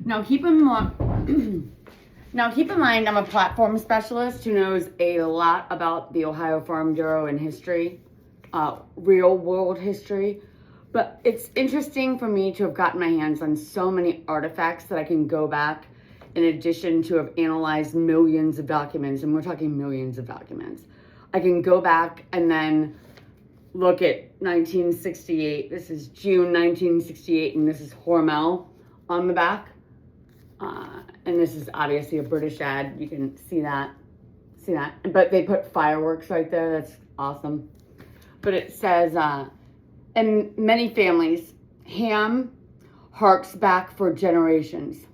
Now keep in mind, I'm a platform specialist who knows a lot about the Ohio Farm Bureau and history, real world history. But it's interesting for me to have gotten my hands on so many artifacts that I can go back, in addition to have analyzed millions of documents, and we're talking millions of documents. I can go back and then look at 1968. This is June 1968, and this is Hormel on the back. And this is obviously a British ad. You can see that. But they put fireworks right there. That's awesome. But it says, in many families, ham harks back for generations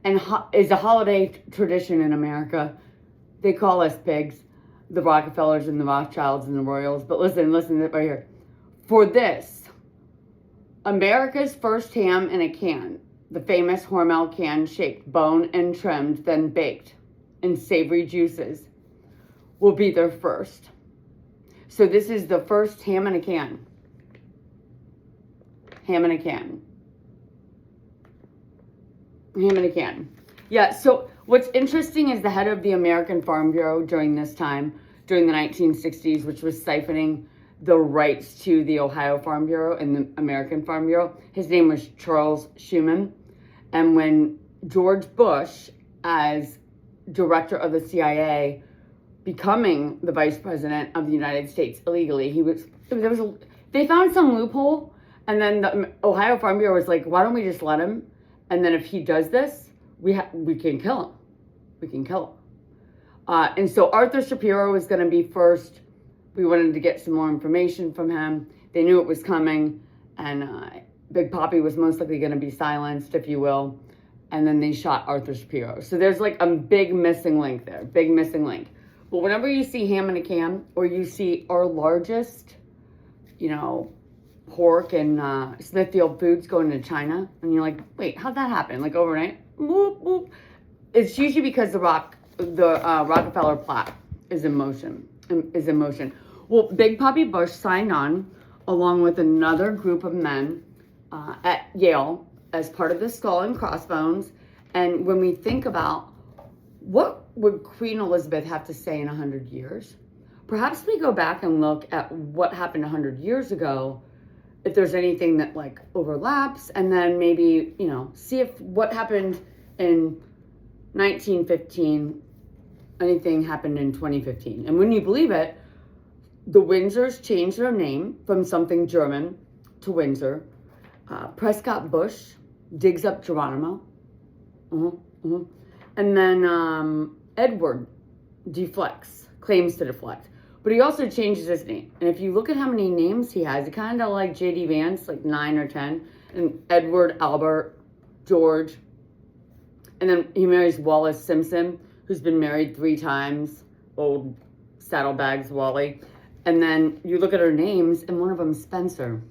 and is a holiday tradition in America. They call us pigs, the Rockefellers and the Rothschilds and the Royals. But listen right here. For this, America's first ham in a can, the famous Hormel can, shaped, boned, and trimmed, then baked in savory juices, will be their first. So this is the first ham in a can. Ham in a can. Ham in a can. Yeah, so what's interesting is the head of the American Farm Bureau during this time, during the 1960s, which was siphoning the rights to the Ohio Farm Bureau and the American Farm Bureau. His name was Charles Schuman. And when George Bush, as director of the CIA, becoming the vice president of the United States illegally, they found some loophole, and then the Ohio Farm Bureau was like, why don't we just let him? And then if he does this, we can kill him. We can kill him. And so Arthur Shapiro was going to be first. We wanted to get some more information from him. They knew it was coming, and Big Papi was most likely going to be silenced, if you will. And then they shot Arthur Shapiro. So there's like a big missing link there. Big missing link. But whenever you see ham in a can, or you see our largest, pork and Smithfield Foods going to China, and you're like, wait, how'd that happen? Like overnight? Boop, boop. It's usually because the Rockefeller plot is in motion. Well, Big Papi Bush signed on along with another group of men at Yale as part of the Skull and Crossbones. And when we think about what would Queen Elizabeth have to say in 100 years, perhaps we go back and look at what happened 100 years ago, if there's anything that like overlaps, and then maybe, see if what happened in 1915, anything happened in 2015. And when you believe it, the Windsors changed their name from something German to Windsor. Prescott Bush digs up Geronimo. And then Edward claims to deflect. But he also changes his name. And if you look at how many names he has, it kind of like J.D. Vance, like 9 or 10. And Edward, Albert, George. And then he marries Wallace Simpson, who's been married 3 times. Old saddlebags Wally. And then you look at her names, and one of them Spencer.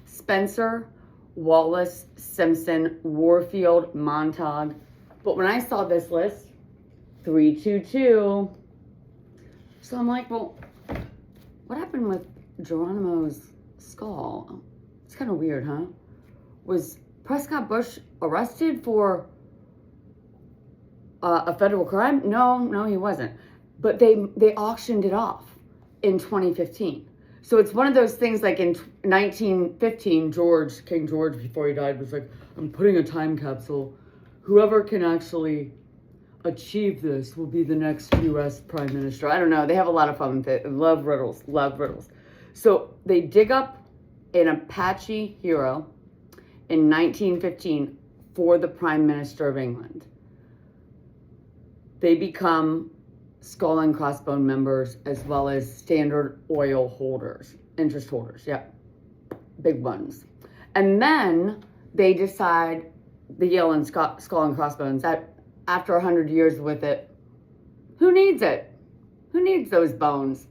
Spencer, Wallace, Simpson, Warfield, Montague. But when I saw this list, 322. So I'm like, well, what happened with Geronimo's skull? It's kind of weird, huh? Was Prescott Bush arrested for a federal crime? No, he wasn't. But they auctioned it off in 2015. So it's one of those things like in 1915, King George, before he died, was like, I'm putting a time capsule. Whoever can actually achieve this will be the next U.S. Prime Minister. I don't know. They have a lot of fun with it. Love riddles. So they dig up an Apache hero in 1915 for the Prime Minister of England. They become Skull and Crossbone members as well as Standard Oil holders, interest holders. Yep. Big ones. And then they decide, the Yale and Skull and Crossbones, that after 100 years with it, who needs it? Who needs those bones?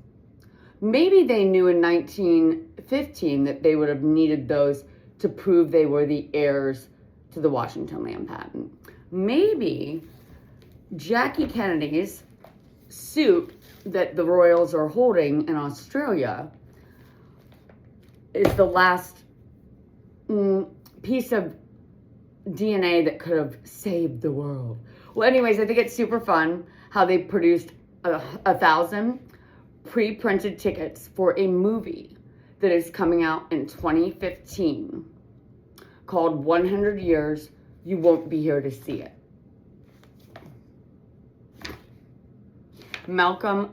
Maybe they knew in 1915 that they would have needed those to prove they were the heirs to the Washington land patent. Maybe Jackie Kennedy's suit that the Royals are holding in Australia is the last piece of DNA that could have saved the world. Well, anyways, I think it's super fun how they produced 1,000 pre-printed tickets for a movie that is coming out in 2015 called 100 Years, You Won't Be Here to See It. Malcolm,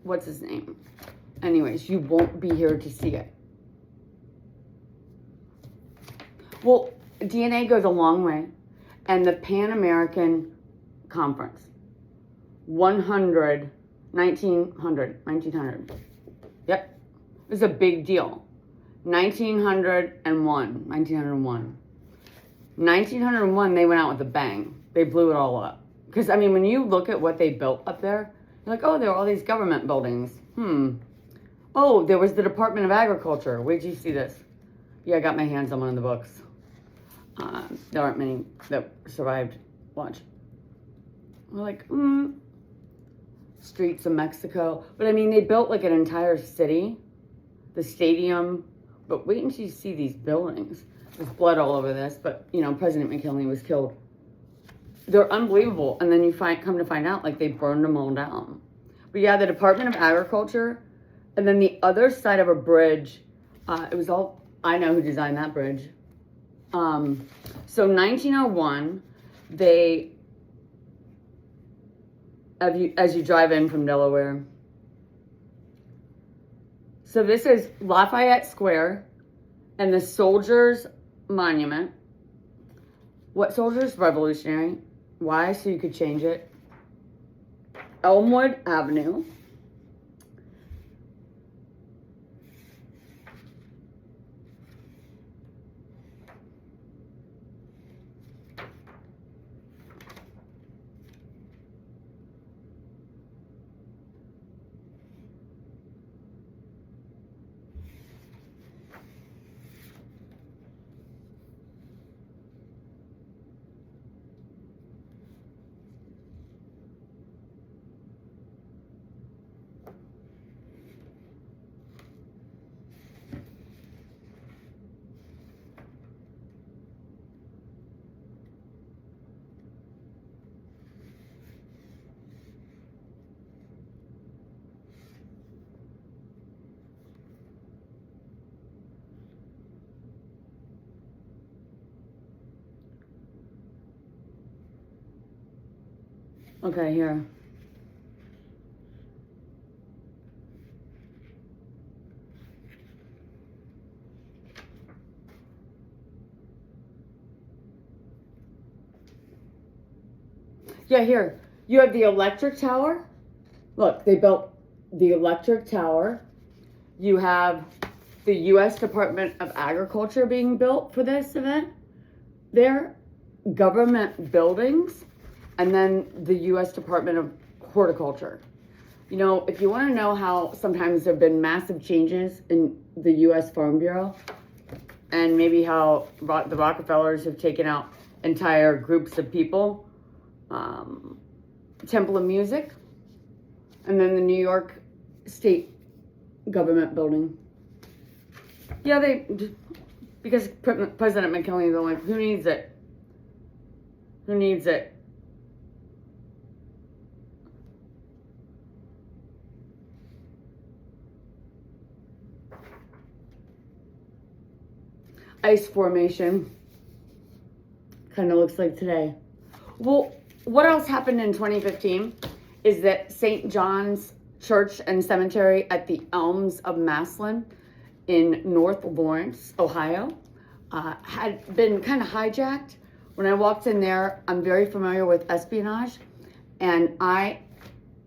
what's his name? Anyways, you won't be here to see it. Well, DNA goes a long way. And the Pan American Conference, 1900. Yep. It was a big deal. 1901. 1901, they went out with a bang. They blew it all up. Because, I mean, when you look at what they built up there, you're like, oh, there are all these government buildings. Oh, there was the Department of Agriculture. Where'd you see this? Yeah, I got my hands on one of the books. There aren't many that survived. Watch. We're like, streets of Mexico. But, I mean, they built, like, an entire city. The stadium. But wait until you see these buildings. There's blood all over this. But, you know, President McKinley was killed. They're unbelievable. And then you come to find out, like, they burned them all down. But yeah, the Department of Agriculture. And then the other side of a bridge, it was all, I know who designed that bridge. So 1901, they, as you drive in from Delaware. So this is Lafayette Square and the Soldiers Monument. What soldiers? Revolutionary. Why? So you could change it. Elmwood Avenue. Okay, here. Yeah, here. You have the electric tower. Look, they built the electric tower. You have the U.S. Department of Agriculture being built for this event. There, government buildings. And then the U.S. Department of Horticulture. You know, if you want to know how sometimes there have been massive changes in the U.S. Farm Bureau, and maybe how the Rockefellers have taken out entire groups of people, Temple of Music, and then the New York State Government Building. Yeah, because President McKinley, they're like, who needs it? Who needs it? Ice formation. Kind of looks like today. Well, what else happened in 2015 is that St. John's Church and Cemetery at the Elms of Maslin in North Lawrence, Ohio, had been kind of hijacked. When I walked in there, I'm very familiar with espionage, and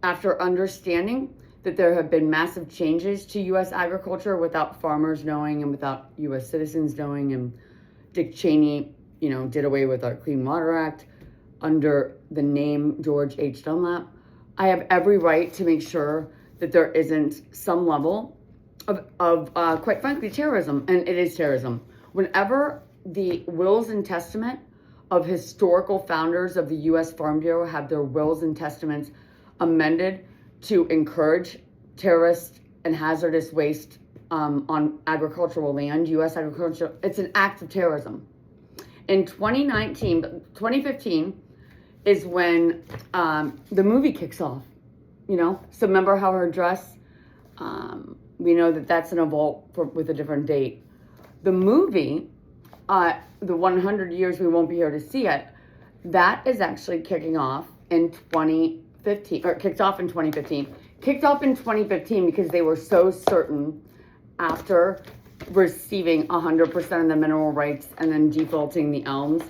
after understanding that there have been massive changes to U.S. agriculture without farmers knowing and without U.S. citizens knowing, and Dick Cheney, you know, did away with our Clean Water Act under the name George H. Dunlap. I have every right to make sure that there isn't some level of quite frankly, terrorism, and it is terrorism. Whenever the wills and testament of historical founders of the U.S. Farm Bureau have their wills and testaments amended to encourage terrorist and hazardous waste on agricultural land, U.S. agriculture, it's an act of terrorism. In 2015 is when the movie kicks off, you know? So remember how her dress, we know that that's in a vault with a different date. The movie, the 100 Years We Won't Be Here to See It, that is actually kicking off in 2015, or kicked off in 2015. Kicked off in 2015 because they were so certain after receiving 100% of the mineral rights and then defaulting the Elms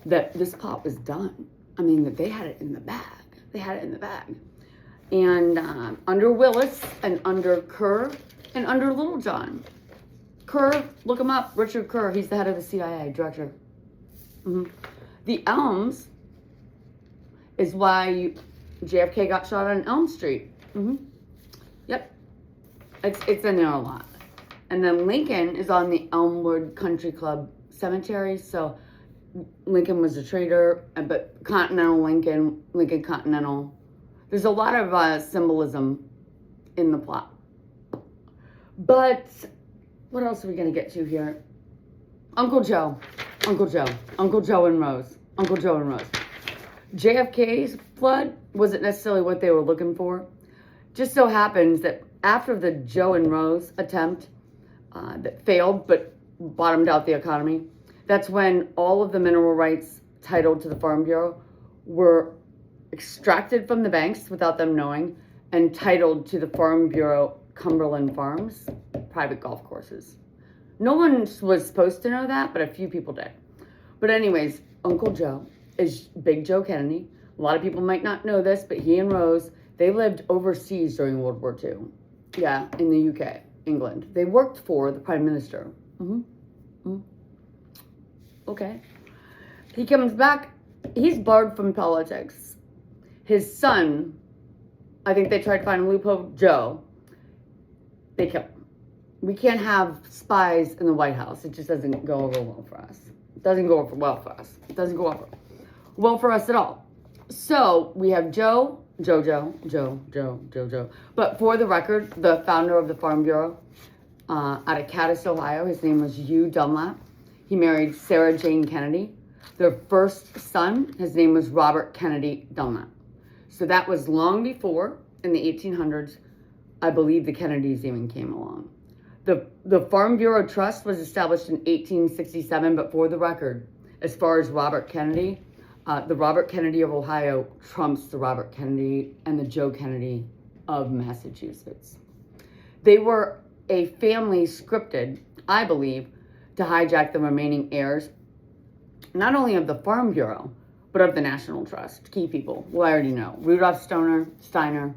that this plot was done. I mean, that they had it in the bag. They had it in the bag. And under Willis and under Kerr and under Littlejohn. Kerr, look him up, Richard Kerr, he's the head of the CIA, director. The Elms is why JFK got shot on Elm Street. Yep, it's in there a lot. And then Lincoln is on the Elmwood Country Club Cemetery. So Lincoln was a traitor, but Continental Lincoln, Lincoln Continental. There's a lot of symbolism in the plot. But what else are we going to get to here? Uncle Joe and Rose. Uncle Joe and Rose. JFK's blood wasn't necessarily what they were looking for. Just so happens that after the Joe and Rose attempt that failed but bottomed out the economy, that's when all of the mineral rights titled to the Farm Bureau were extracted from the banks without them knowing and titled to the Farm Bureau Cumberland Farms, private golf courses. No one was supposed to know that, but a few people did. But anyways, Uncle Joe is Big Joe Kennedy. A lot of people might not know this, but he and Rose, they lived overseas during World War II. Yeah, in the UK, England. They worked for the Prime Minister. Okay. He comes back. He's barred from politics. His son, I think they tried to find a loophole. Joe, they killed him. We can't have spies in the White House. It just doesn't go over well for us. It doesn't go over well for us. It doesn't go over well for us at all. So we have Joe. But for the record, the founder of the Farm Bureau out of Cadiz, Ohio, his name was Hugh Dunlap. He married Sarah Jane Kennedy. Their first son, his name was Robert Kennedy Dunlap. So that was long before, in the 1800s, I believe the Kennedys even came along. The Farm Bureau Trust was established in 1867, but for the record, as far as Robert Kennedy, the Robert Kennedy of Ohio trumps the Robert Kennedy and the Joe Kennedy of Massachusetts. They were a family scripted, I believe, to hijack the remaining heirs, not only of the Farm Bureau, but of the National Trust. Key people, well, I already know. Rudolph Steiner,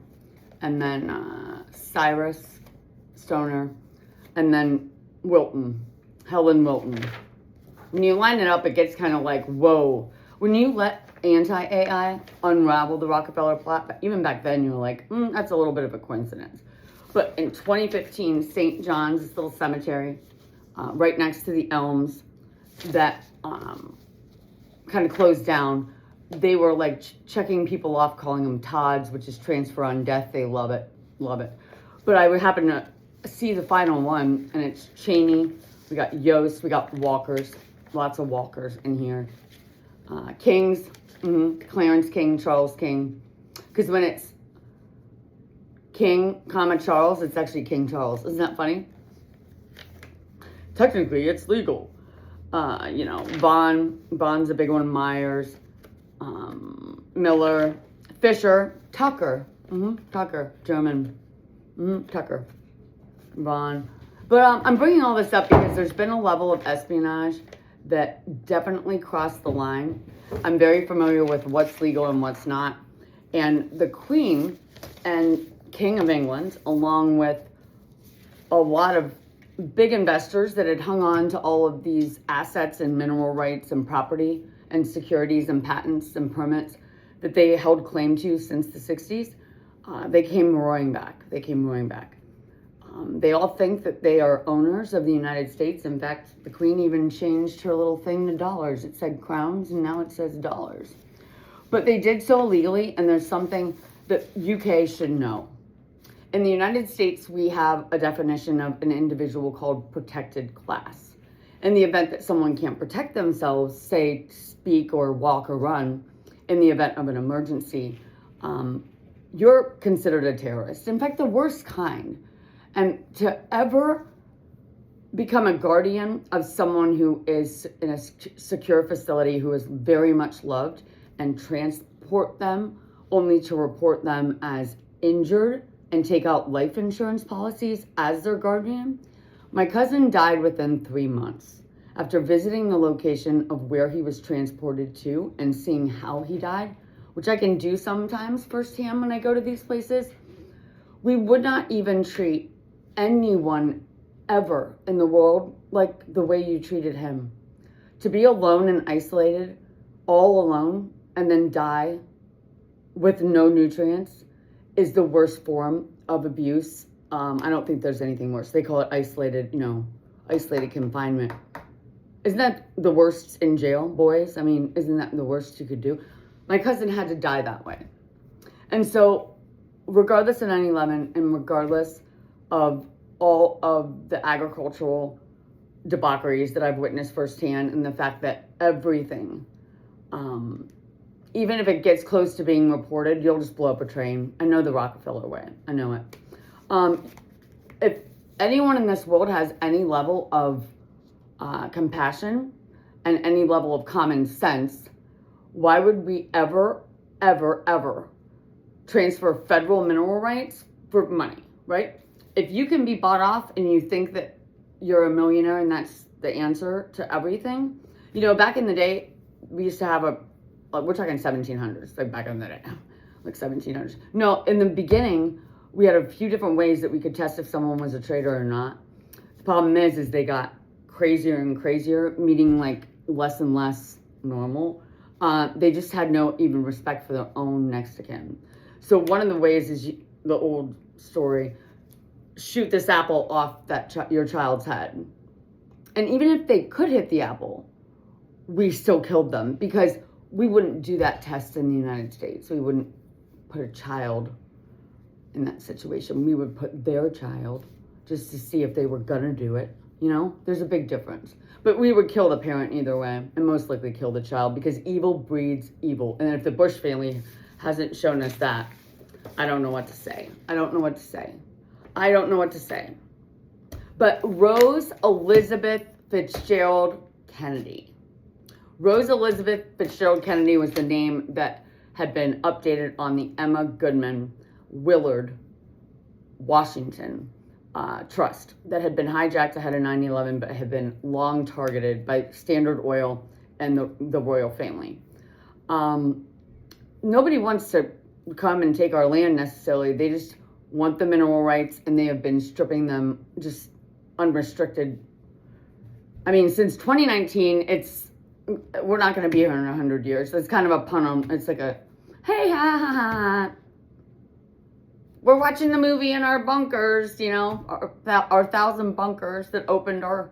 and then Cyrus Stoner, and then Wilton, Helen Wilton. When you line it up, it gets kind of like, whoa. When you let anti-AI unravel the Rockefeller plot, even back then, you were like, that's a little bit of a coincidence. But in 2015, St. John's, this little cemetery, right next to the Elms, that kind of closed down, they were like checking people off, calling them Todds, which is transfer on death. They love it. But I would happen to see the final one, and it's Cheney. We got Yost. We got Walkers. Lots of Walkers in here. Kings. Clarence King, Charles King. Because when it's King, Charles, it's actually King Charles. Isn't that funny? Technically, it's legal. Bond's a big one. Myers, Miller, Fisher, Tucker, German, Tucker, Bond. But I'm bringing all this up because there's been a level of espionage that definitely crossed the line. I'm very familiar with what's legal and what's not. And the Queen and King of England, along with a lot of big investors that had hung on to all of these assets and mineral rights and property and securities and patents and permits that they held claim to since the 60s, they came roaring back. They all think that they are owners of the United States. In fact, the Queen even changed her little thing to dollars. It said crowns and now it says dollars. But they did so illegally, and there's something that UK should know. In the United States, we have a definition of an individual called protected class. In the event that someone can't protect themselves, say speak or walk or run, in the event of an emergency, you're considered a terrorist. In fact, the worst kind. And to ever become a guardian of someone who is in a secure facility, who is very much loved, and transport them only to report them as injured and take out life insurance policies as their guardian. My cousin died within 3 months. After visiting the location of where he was transported to and seeing how he died, which I can do sometimes firsthand when I go to these places, we would not even treat anyone ever in the world like the way you treated him. To be alone and isolated, all alone, and then die with no nutrients is the worst form of abuse. I don't think there's anything worse. They call it isolated confinement. Isn't that the worst in jail, boys? I mean, isn't that the worst you could do? My cousin had to die that way. And so, regardless of 9/11 and regardless of all of the agricultural debaucheries that I've witnessed firsthand, and the fact that everything, even if it gets close to being reported, you'll just blow up a train. I know the Rockefeller way. I know it. If anyone in this world has any level of compassion and any level of common sense, why would we ever transfer federal mineral rights for money, right? If you can be bought off and you think that you're a millionaire and that's the answer to everything, you know, back in the day, we used to have we're talking 1700s, like back in the day, like 1700s. No, in the beginning, we had a few different ways that we could test if someone was a traitor or not. The problem is they got crazier and crazier, meaning like less and less normal. They just had no even respect for their own next of kin. So one of the ways is the old story, shoot this apple off your child's head. And even if they could hit the apple, we still killed them, because we wouldn't do that test in the United States. We wouldn't put a child in that situation. We would put their child just to see if they were gonna do it. You know, there's a big difference. But we would kill the parent either way, and most likely kill the child, because evil breeds evil. And if the Bush family hasn't shown us that, I don't know what to say. I don't know what to say. But Rose Elizabeth Fitzgerald Kennedy. Rose Elizabeth Fitzgerald Kennedy was the name that had been updated on the Emma Goodman Willard Washington trust that had been hijacked ahead of 9/11, but had been long targeted by Standard Oil and the royal family. Nobody wants to come and take our land necessarily. They just want the mineral rights, and they have been stripping them just unrestricted. I mean, since 2019, we're not going to be here in 100 years. It's kind of a pun on, it's like a, hey, ha, ha, ha. We're watching the movie in our bunkers, you know, our 1,000 bunkers that opened our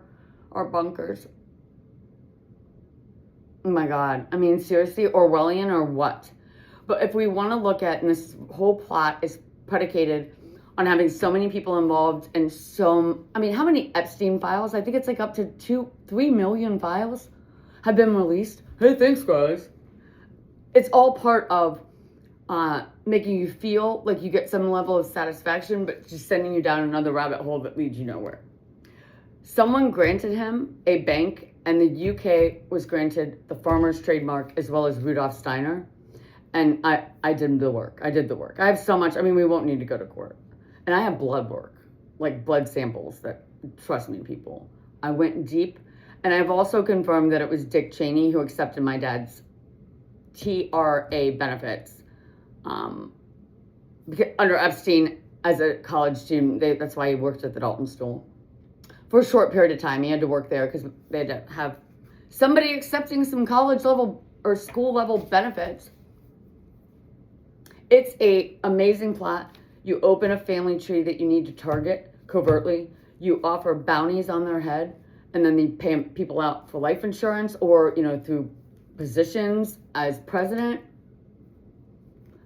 bunkers. Oh my God. I mean, seriously, Orwellian or what? But if we want to look at, and this whole plot is predicated on having so many people involved, and how many Epstein files? I think it's like up to 3 million files have been released. Hey, thanks, guys. It's all part of making you feel like you get some level of satisfaction, but just sending you down another rabbit hole that leads you nowhere. Someone granted him a bank, and the UK was granted the farmer's trademark as well as Rudolf Steiner. And I did the work. I have so much. I mean, we won't need to go to court. And I have blood work, like blood samples that, trust me, people. I went deep. And I've also confirmed that it was Dick Cheney who accepted my dad's TRA benefits. Under Epstein, as a college student, that's why he worked at the Dalton School. For a short period of time, he had to work there because they had to have somebody accepting some college level or school level benefits. It's an amazing plot. You open a family tree that you need to target covertly. You offer bounties on their head, and then they pay people out for life insurance or, you know, through positions as president.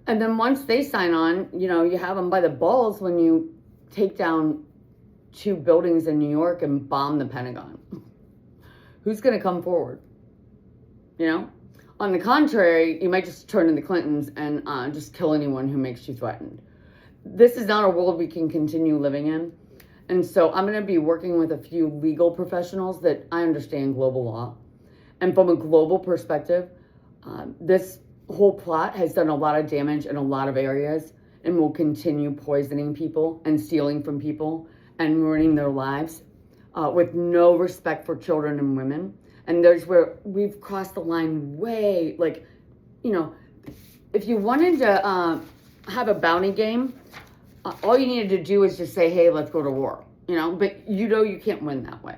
And then once they sign on, you know, you have them by the balls when you take down 2 buildings in New York and bomb the Pentagon. Who's going to come forward? You know? On the contrary, you might just turn to the Clintons and just kill anyone who makes you threatened. This is not a world we can continue living in. And so I'm going to be working with a few legal professionals that I understand global law. And from a global perspective, this whole plot has done a lot of damage in a lot of areas and will continue poisoning people and stealing from people and ruining their lives with no respect for children and women. And there's where we've crossed the line way, like, you know, if you wanted to have a bounty game, all you needed to do is just say, hey, let's go to war, you know, but you know you can't win that way.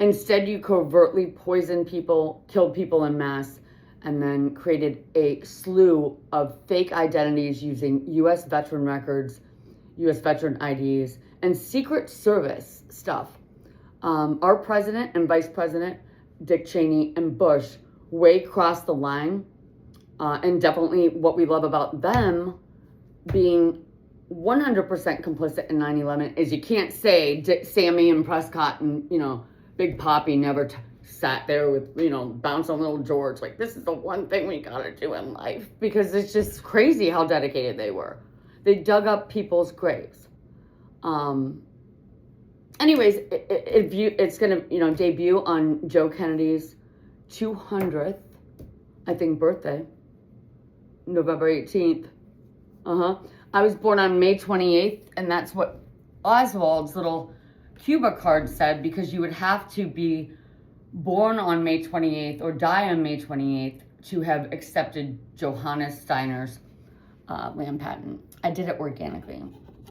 Instead, you covertly poisoned people, killed people en masse, and then created a slew of fake identities using U.S. veteran records, U.S. veteran IDs, and Secret Service stuff. Our president and vice president, Dick Cheney and Bush, way crossed the line. And definitely what we love about them being 100% complicit in 9/11 is you can't say Sammy and Prescott and, you know, Big Poppy never sat there with, you know, Bounce on Little George. Like, this is the one thing we gotta do in life. Because it's just crazy how dedicated they were. They dug up people's graves. Anyways, it's gonna, you know, debut on Joe Kennedy's 200th, I think, birthday, November 18th. I was born on May 28th, and that's what Oswald's little Cuba card said, because you would have to be born on May 28th or die on May 28th to have accepted Johannes Steiner's land patent. I did it organically.